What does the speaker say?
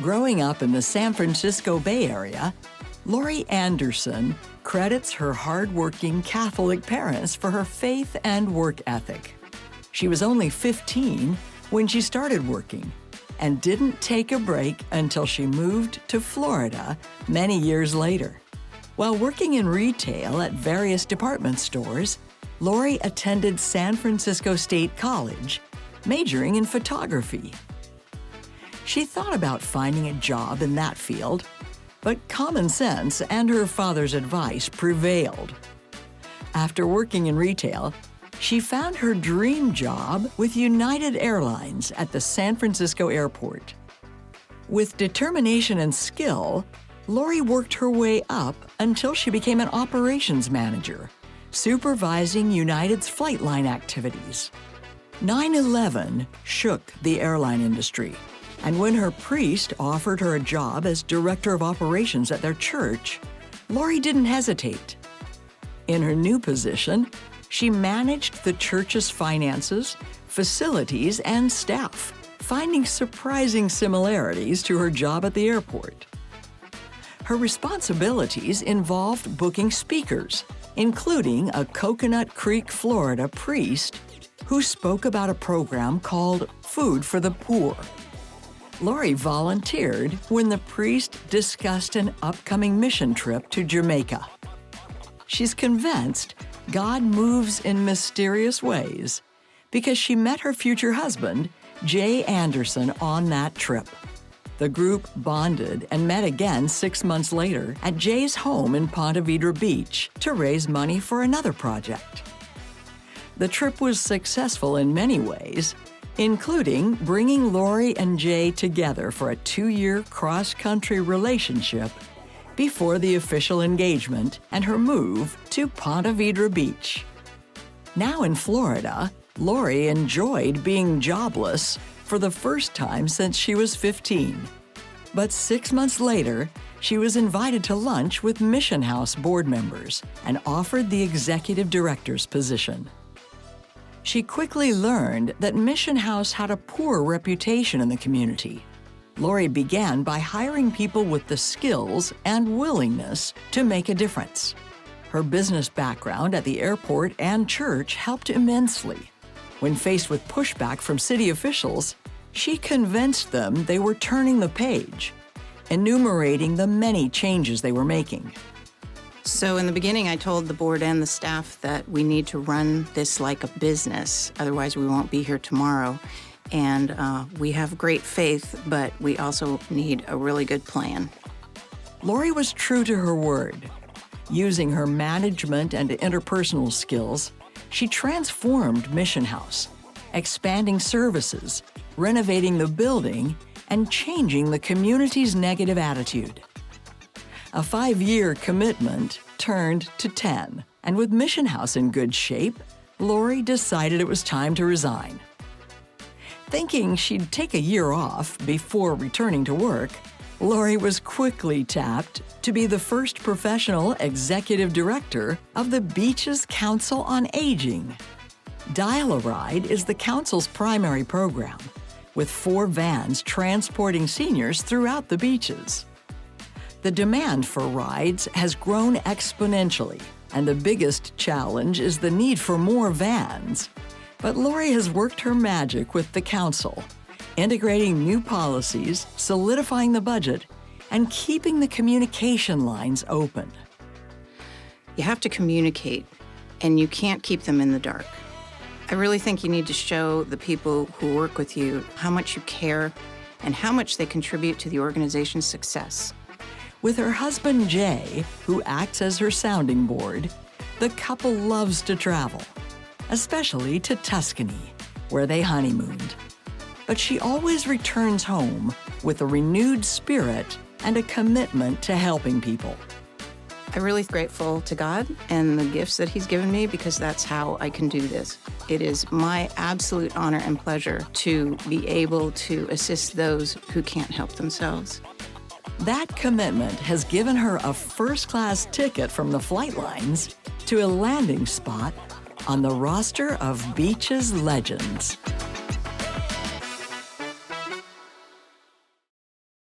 Growing up in the San Francisco Bay Area, Lori Anderson credits her hardworking Catholic parents for her faith and work ethic. She was only 15 when she started working and didn't take a break until she moved to Florida many years later. While working in retail at various department stores, Lori attended San Francisco State College, majoring in photography. She thought about finding a job in that field, but common sense and her father's advice prevailed. After working in retail, she found her dream job with United Airlines at the San Francisco airport. With determination and skill, Lori worked her way up until she became an operations manager, supervising United's flight line activities. 9/11 shook the airline industry, and when her priest offered her a job as director of operations at their church, Lori didn't hesitate. In her new position, she managed the church's finances, facilities, and staff, finding surprising similarities to her job at the airport. Her responsibilities involved booking speakers, including a Coconut Creek, Florida priest who spoke about a program called Food for the Poor. Lori volunteered when the priest discussed an upcoming mission trip to Jamaica. She's convinced God moves in mysterious ways because she met her future husband, Jay Anderson, on that trip. The group bonded and met again 6 months later at Jay's home in Ponte Vedra Beach to raise money for another project. The trip was successful in many ways, including bringing Lori and Jay together for a 2-year cross-country relationship before the official engagement and her move to Ponte Vedra Beach. Now in Florida, Lori enjoyed being jobless for the first time since she was 15. But 6 months later, she was invited to lunch with Mission House board members and offered the executive director's position. She quickly learned that Mission House had a poor reputation in the community. Lori began by hiring people with the skills and willingness to make a difference. Her business background at the airport and church helped immensely. When faced with pushback from city officials, she convinced them they were turning the page, enumerating the many changes they were making. So in the beginning, I told the board and the staff that we need to run this like a business, otherwise we won't be here tomorrow. And we have great faith, but we also need a really good plan. Lori was true to her word. Using her management and interpersonal skills, she transformed Mission House, expanding services, renovating the building, and changing the community's negative attitude. A 5-year commitment turned to 10, and with Mission House in good shape, Lori decided it was time to resign. Thinking she'd take a year off before returning to work, Lori was quickly tapped to be the first professional executive director of the Beach's Council on Aging. Dial-A-Ride is the council's primary program, with 4 vans transporting seniors throughout the beaches. The demand for rides has grown exponentially, and the biggest challenge is the need for more vans. But Lori has worked her magic with the council, integrating new policies, solidifying the budget, and keeping the communication lines open. You have to communicate, and you can't keep them in the dark. I really think you need to show the people who work with you how much you care and how much they contribute to the organization's success. With her husband Jay, who acts as her sounding board, the couple loves to travel, especially to Tuscany, where they honeymooned. But she always returns home with a renewed spirit and a commitment to helping people. I'm really grateful to God and the gifts that He's given me because that's how I can do this. It is my absolute honor and pleasure to be able to assist those who can't help themselves. That commitment has given her a first-class ticket from the flight lines to a landing spot on the roster of Beach's legends.